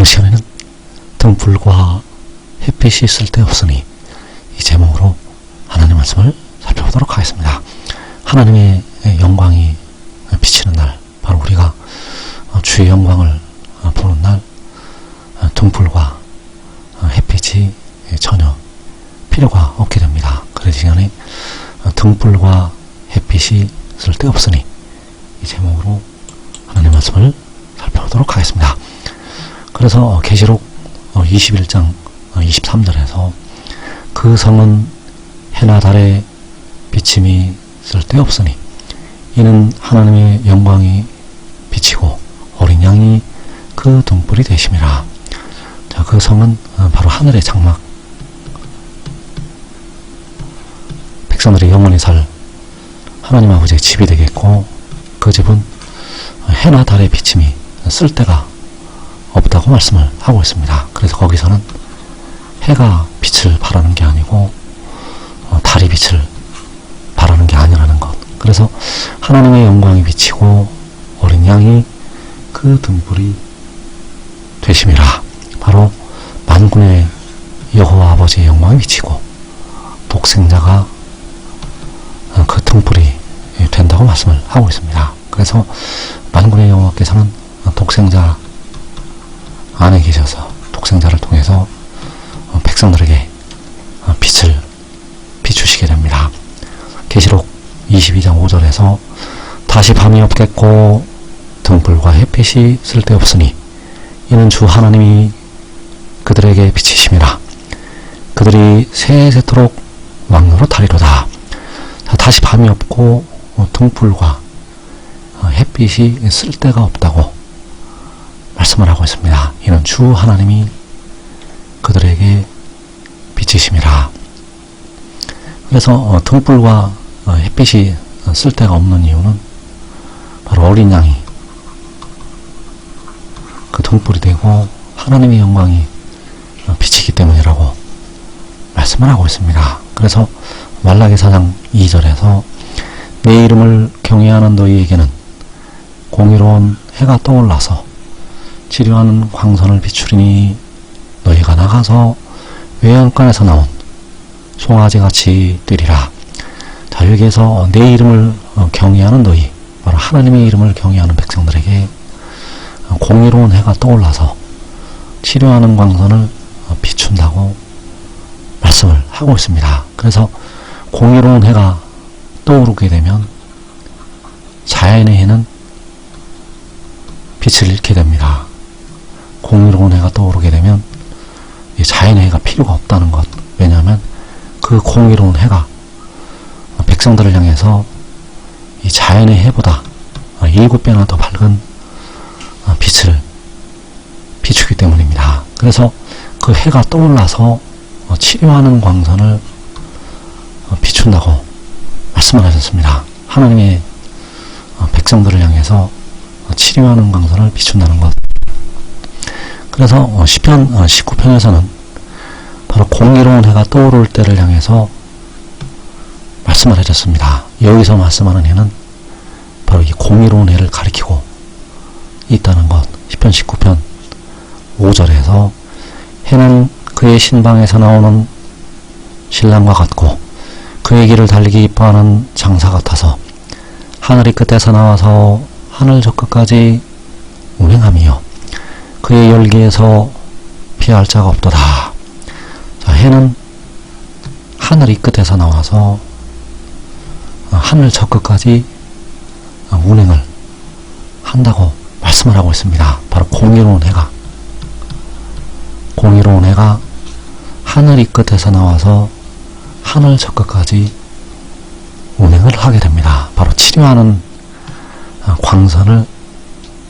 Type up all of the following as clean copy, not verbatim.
시간에는 등불과 햇빛이 쓸데없으니 이 제목으로 하나님 말씀을 살펴보도록 하겠습니다. 하나님의 영광이 비치는 날, 바로 우리가 주의 영광을 보는 날, 등불과 햇빛이 전혀 필요가 없게 됩니다. 그래서 이 시간에 등불과 햇빛이 쓸데없으니 이 제목으로 하나님 말씀을 살펴보도록 하겠습니다. 그래서 계시록 21장 23절에서 그 성은 해나 달의 비침이 쓸데없으니 이는 하나님의 영광이 비치고 어린 양이 그 등불이 되심이라. 자, 그 성은 바로 하늘의 장막, 백성들이 영원히 살 하나님 아버지의 집이 되겠고, 그 집은 해나 달의 비침이 쓸데가 없다고 말씀을 하고 있습니다. 그래서 거기서는 해가 빛을 발하는 게 아니고 달이 빛을 발하는 게 아니라는 것. 그래서 하나님의 영광이 비치고 어린 양이 그 등불이 되심이라. 바로 만군의 여호와 아버지의 영광이 비치고 독생자가 그 등불이 된다고 말씀을 하고 있습니다. 그래서 만군의 여호와께서는 독생자 안에 계셔서 독생자를 통해서 백성들에게 빛을 비추시게 됩니다. 계시록 22장 5절에서 다시 밤이 없겠고 등불과 햇빛이 쓸데없으니 이는 주 하나님이 그들에게 비치심이라. 그들이 세세토록 왕노로 타리로다. 다시 밤이 없고 등불과 햇빛이 쓸데가 없다고 말씀을 하고 있습니다. 이는 주 하나님이 그들에게 비치심이라. 그래서 등불과 햇빛이 쓸데가 없는 이유는 바로 어린 양이 그 등불이 되고 하나님의 영광이 비치기 때문이라고 말씀을 하고 있습니다. 그래서 말라기 4장 2절에서 내 이름을 경외하는 너희에게는 공의로운 해가 떠올라서 치료하는 광선을 비추리니 너희가 나가서 외양간에서 나온 송아지같이 뛰리라. 자, 여기에서 내 이름을 경외하는 너희, 바로 하나님의 이름을 경외하는 백성들에게 공의로운 해가 떠올라서 치료하는 광선을 비춘다고 말씀을 하고 있습니다. 그래서 공의로운 해가 떠오르게 되면 자연의 해는 빛을 잃게 됩니다. 공의로운 해가 떠오르게 되면 이 자연의 해가 필요가 없다는 것. 왜냐하면 그 공의로운 해가 백성들을 향해서 이 자연의 해보다 7배나 더 밝은 빛을 비추기 때문입니다. 그래서 그 해가 떠올라서 치료하는 광선을 비춘다고 말씀을 하셨습니다. 하나님의 백성들을 향해서 치료하는 광선을 비춘다는 것. 그래서 시편 19편에서는 바로 공의로운 해가 떠오를 때를 향해서 말씀을 해줬습니다. 여기서 말씀하는 해는 바로 이 공의로운 해를 가리키고 있다는 것. 시편 19편 5절에서 해는 그의 신방에서 나오는 신랑과 같고 그의 길을 달리기 이뻐하는 장사 같아서 하늘이 끝에서 나와서 하늘 저 끝까지 운행하며 그의 열기에서 피할 자가 없도다. 자, 해는 하늘이 끝에서 나와서 하늘 저 끝까지 운행을 한다고 말씀을 하고 있습니다. 바로 공의로운 해가 하늘이 끝에서 나와서 하늘 저 끝까지 운행을 하게 됩니다. 바로 치료하는 광선을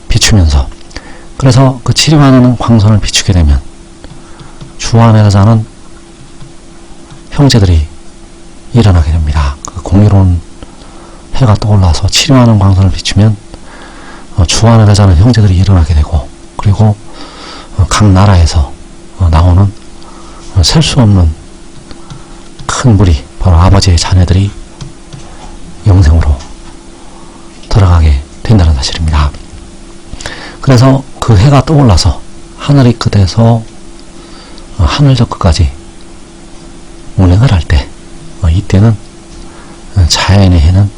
비추면서, 그래서 그 치료하는 광선을 비추게 되면 주 안에 사는 형제들이 일어나게 됩니다. 그 공의로운 해가 떠올라서 치료하는 광선을 비추면 주 안에 사는 형제들이 일어나게 되고, 그리고 각 나라에서 나오는 셀 수 없는 큰 무리, 바로 아버지의 자녀들이 영생으로 들어가게 된다는 사실입니다. 그래서 그 해가 떠올라서 하늘이 끝에서 하늘 저 끝까지 운행을 할 때, 이때는 자연의 해는,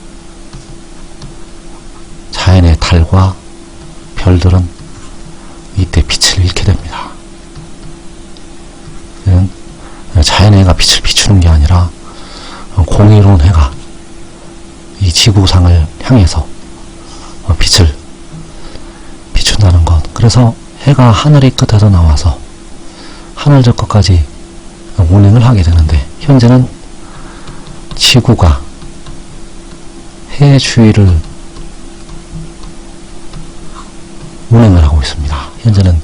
자연의 달과 별들은 이때 빛을 잃게 됩니다. 자연의 해가 빛을 비추는 게 아니라 공의로운 해가 이 지구상을 향해서 빛을 비춘다는 것. 그래서 해가 하늘의 끝에서 나와서 하늘 저 끝까지 운행을 하게 되는데, 현재는 지구가 해 주위를 운행을 하고 있습니다. 현재는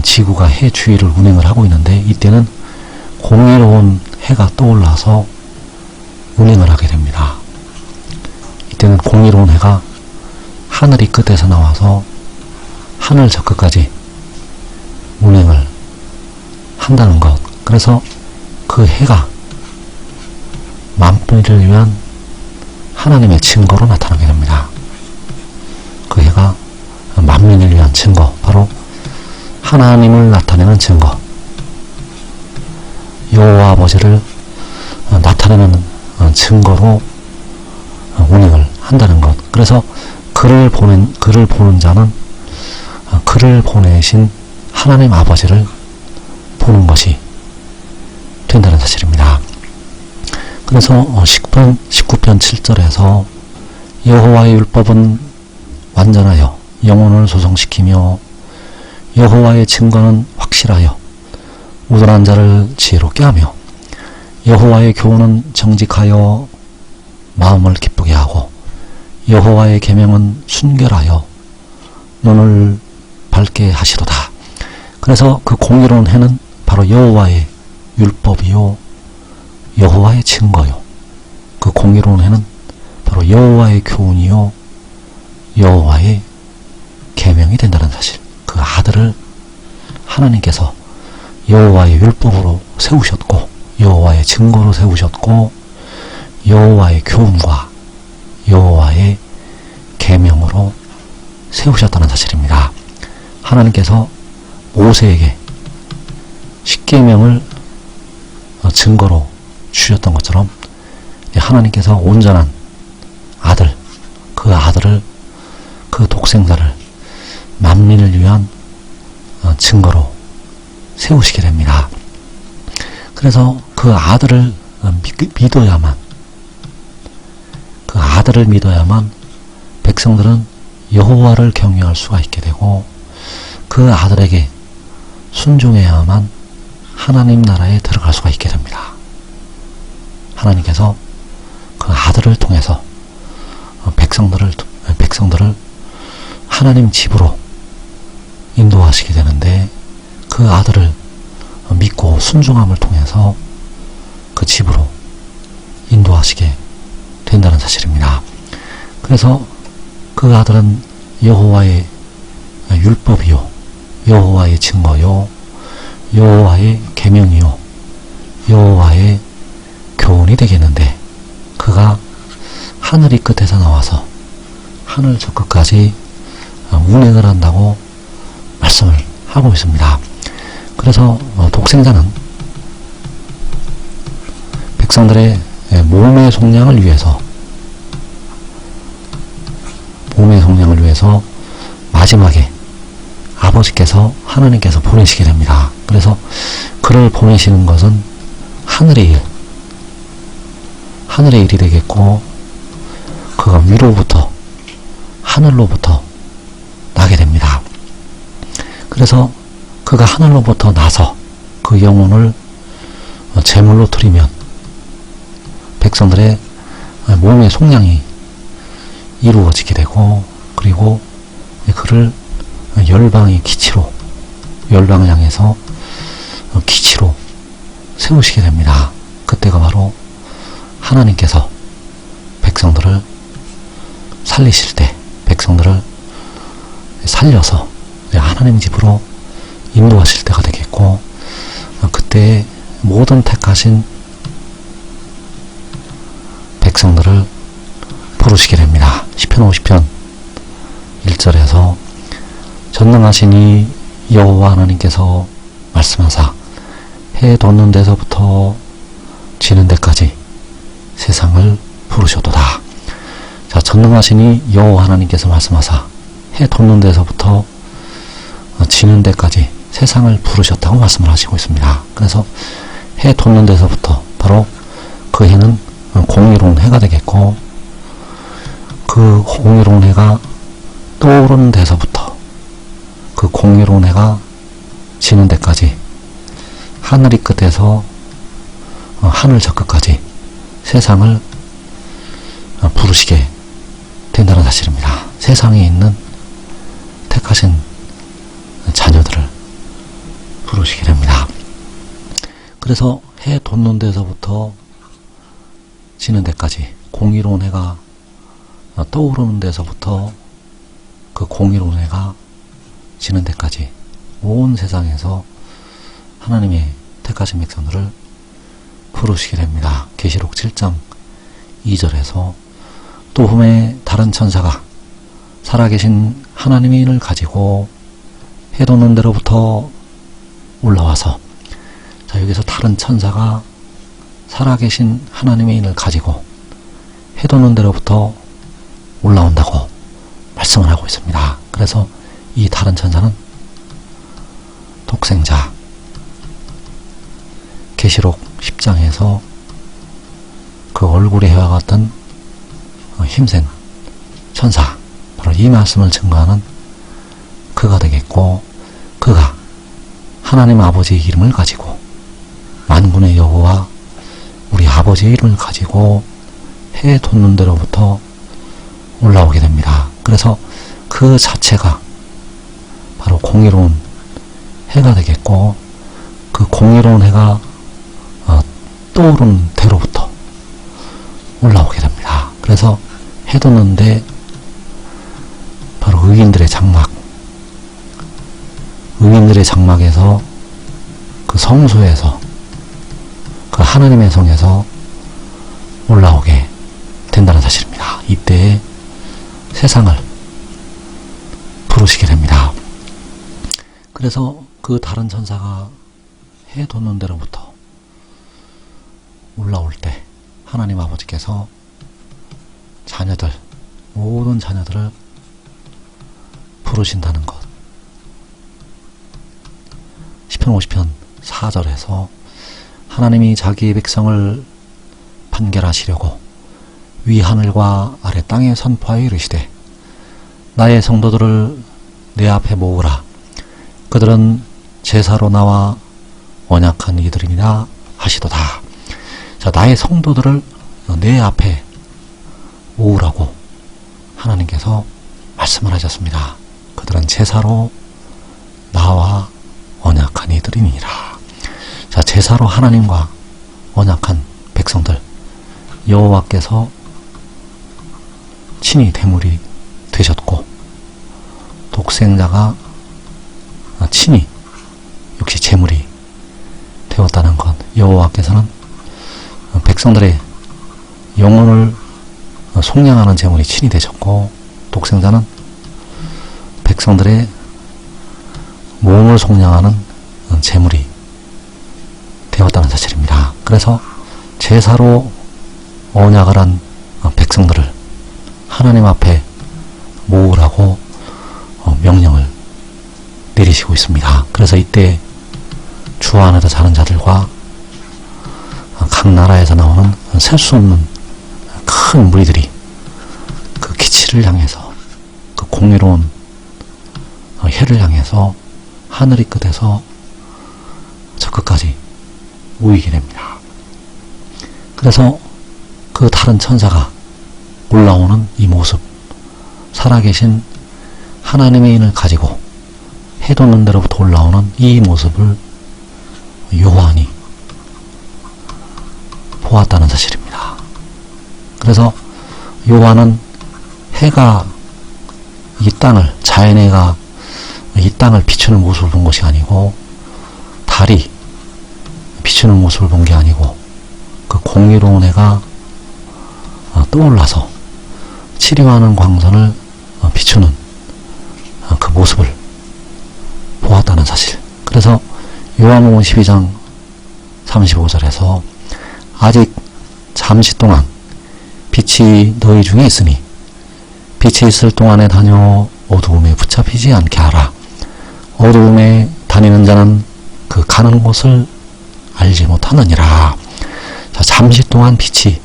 지구가 해 주위를 운행을 하고 있는데, 이때는 공의로운 해가 떠올라서 운행을 하게 됩니다. 이때는 공의로운 해가 하늘이 끝에서 나와서 하늘 저 끝까지 운행을 한다는 것. 그래서 그 해가 만민을 위한 하나님의 증거로 나타나게 됩니다. 그 해가 만민을 위한 증거, 바로 하나님을 나타내는 증거, 여호와 아버지를 나타내는 증거로 운행을 한다는 것. 그래서 그를 보는 자는 그를 보내신 하나님 아버지를 보는 것이 된다는 사실입니다. 그래서 19편 7절에서 여호와의 율법은 완전하여 영혼을 소성시키며 여호와의 증거는 확실하여 우둔한 자를 지혜롭게 하며 여호와의 교훈은 정직하여 마음을 기쁘게 하고 여호와의 계명은 순결하여 눈을 밝게 하시로다. 그래서 그 공의로운 해는 바로 여호와의 율법이요 여호와의 증거요, 그 공의로운 해는 바로 여호와의 교훈이요 여호와의 계명이 된다는 사실. 그 아들을 하나님께서 여호와의 율법으로 세우셨고 여호와의 증거로 세우셨고 여호와의 교훈과 여호와의 계명으로 세우셨다는 사실입니다. 하나님께서 모세에게 십계명을 증거로 주셨던 것처럼 하나님께서 온전한 아들, 그 아들을, 그 독생자를 만민을 위한 증거로 세우시게 됩니다. 그래서 그 아들을 믿어야만, 그 아들을 믿어야만 백성들은 여호와를 경외할 수가 있게 되고, 그 아들에게 순종해야만 하나님 나라에 들어갈 수가 있게 됩니다. 하나님께서 그 아들을 통해서 백성들을 하나님 집으로 인도하시게 되는데, 그 아들을 믿고 순종함을 통해서 그 집으로 인도하시게 된다는 사실입니다. 그래서 그 아들은 여호와의 율법이요 여호와의 증거요 여호와의 계명이요 여호와의 교훈이 되겠는데, 그가 하늘이 끝에서 나와서 하늘 저 끝까지 운행을 한다고 말씀을 하고 있습니다. 그래서 독생자는 백성들의 몸의 속량을 위해서 마지막에 아버지께서, 하나님께서 보내시게 됩니다. 그래서 그를 보내시는 것은 하늘의 일이 되겠고, 그가 위로부터, 하늘로부터 나게 됩니다. 그래서 그가 하늘로부터 나서 그 영혼을 제물로 드리면 백성들의 몸의 속량이 이루어지게 되고, 그리고 그를 열방의 기치로, 열방을 향해서 기치로 세우시게 됩니다. 그때가 바로 하나님께서 백성들을 살리실 때, 백성들을 살려서 하나님 집으로 인도하실 때가 되겠고, 그때 모든 택하신 백성들을 부르시게 됩니다. 시편 50편 1절에서 전능하신 이 여호와 하나님께서 말씀하사 해 돋는 데서부터 지는 데까지 세상을 부르셨도다. 자, 전능하시니 여호와 하나님께서 말씀하사 해 돋는 데서부터 지는 데까지 세상을 부르셨다고 말씀을 하시고 있습니다. 그래서 해 돋는 데서부터 바로 그 해는 공의로운 해가 되겠고, 그 공의로운 해가 떠오르는 데서부터 그 공의로운 해가 지는 데까지 하늘이 끝에서 하늘 저 끝까지 세상을 부르시게 된다는 사실입니다. 세상에 있는 택하신 자녀들을 부르시게 됩니다. 그래서 해 돋는 데서부터 지는 데까지, 공의로운 해가 떠오르는 데서부터 그 공의로운 해가 지는 데까지 온 세상에서 하나님의 택하신 백성들을 부르시게 됩니다. 계시록 7장 2절에서 또 흠에 다른 천사가 살아계신 하나님의 인을 가지고 해 돋는 데로부터 올라와서, 자, 여기서 다른 천사가 살아계신 하나님의 인을 가지고 해 돋는 데로부터 올라온다고 말씀을 하고 있습니다. 그래서 이 다른 천사는 독생자, 계시록 10장에서 그 얼굴의 해와 같은 힘센 천사, 바로 이 말씀을 증거하는 그가 되겠고, 그가 하나님 아버지의 이름을 가지고, 만군의 여호와 우리 아버지의 이름을 가지고 해 돋는 데로부터 올라오게 됩니다. 그래서 그 자체가 바로 공의로운 해가 되겠고, 그 공의로운 해가 떠오르는 데로부터 올라오게 됩니다. 그래서 해 돋는데 바로 의인들의 장막, 의인들의 장막에서, 그 성소에서, 그 하나님의 성에서 올라오게 된다는 사실입니다. 이때에 세상을 부르시게 됩니다. 그래서 그 다른 천사가 해 돋는 데로부터 올라올 때 하나님 아버지께서 자녀들, 모든 자녀들을 부르신다는 것. 시편 50편 4절에서 하나님이 자기의 백성을 판결하시려고 위 하늘과 아래 땅에 선포하여 이르시되 나의 성도들을 내 앞에 모으라. 그들은 제사로 나와 언약한 이들이니라 하시도다. 자, 나의 성도들을 내 앞에 모으라고 하나님께서 말씀을 하셨습니다. 그들은 제사로 나와 언약한 이들이니라. 자, 제사로 하나님과 언약한 백성들, 여호와께서 친히 대물이 되셨고, 독생자가 친히 역시 제물이 되었다는 것. 여호와께서는 백성들의 영혼을 속량하는 제물이 친히 되셨고, 독생자는 백성들의 몸을 속량하는 제물이 되었다는 사실입니다. 그래서 제사로 언약을 한 백성들을 하나님 앞에 모으라고 명령을 내리시고 있습니다. 그래서 이때 주 안에서 자는 자들과 각 나라에서 나오는 셀 수 없는 큰 무리들이 그 기치를 향해서, 그 공의로운 해를 향해서 하늘이 끝에서 저 끝까지 모이게 됩니다. 그래서 그 다른 천사가 올라오는 이 모습, 살아계신 하나님의 인을 가지고 해 돋는 데로부터 올라오는 이 모습을 요한이 보았다는 사실입니다. 그래서 요한은 해가 이 땅을, 자연해가 이 땅을 비추는 모습을 본 것이 아니고, 달이 비추는 모습을 본 게 아니고, 그 공의로운 해가 떠올라서 치료하는 광선을 비추는 그 모습을 보았다는 사실. 그래서 요한복음 12장 35절에서 아직 잠시 동안 빛이 너희 중에 있으니 빛이 있을 동안에 다녀 어두움에 붙잡히지 않게 하라. 어두움에 다니는 자는 그 가는 곳을 알지 못하느니라. 자, 잠시 동안 빛이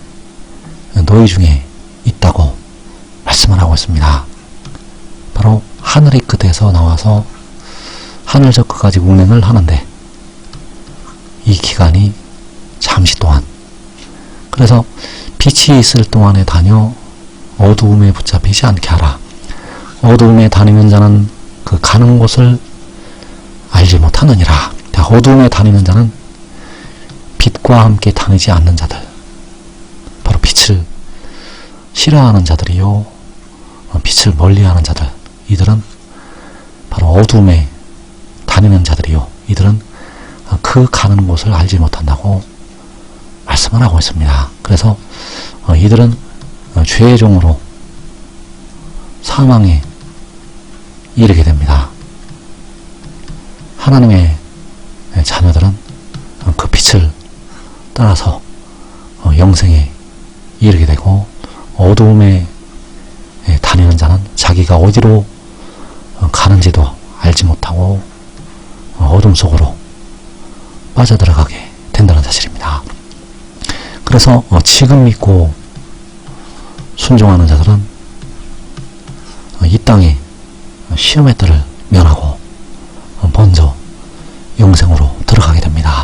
너희 중에 있다고 말씀을 하고 있습니다. 바로 하늘의 끝에서 나와서 하늘 저 끝까지 운행을 하는데 이 기간이 잠시 동안, 그래서 빛이 있을 동안에 다녀 어두움에 붙잡히지 않게 하라. 어두움에 다니는 자는 그 가는 곳을 알지 못하느니라. 어두움에 다니는 자는 빛과 함께 다니지 않는 자들, 바로 빛을 싫어하는 자들이요, 빛을 멀리하는 자들, 이들은 바로 어두움에 다니는 자들이요, 이들은 그 가는 곳을 알지 못한다고 말씀을 하고 있습니다. 그래서 이들은 죄의 종으로 사망에 이르게 됩니다. 하나님의 자녀들은 그 빛을 따라서 영생에 이르게 되고, 어두움에 다니는 자는 자기가 어디로 가는지도 알지 못하고 어둠 속으로 빠져들어가게 된다는 사실입니다. 그래서 지금 믿고 순종하는 자들은 이 땅에 시험의 때를 면하고 먼저 영생으로 들어가게 됩니다.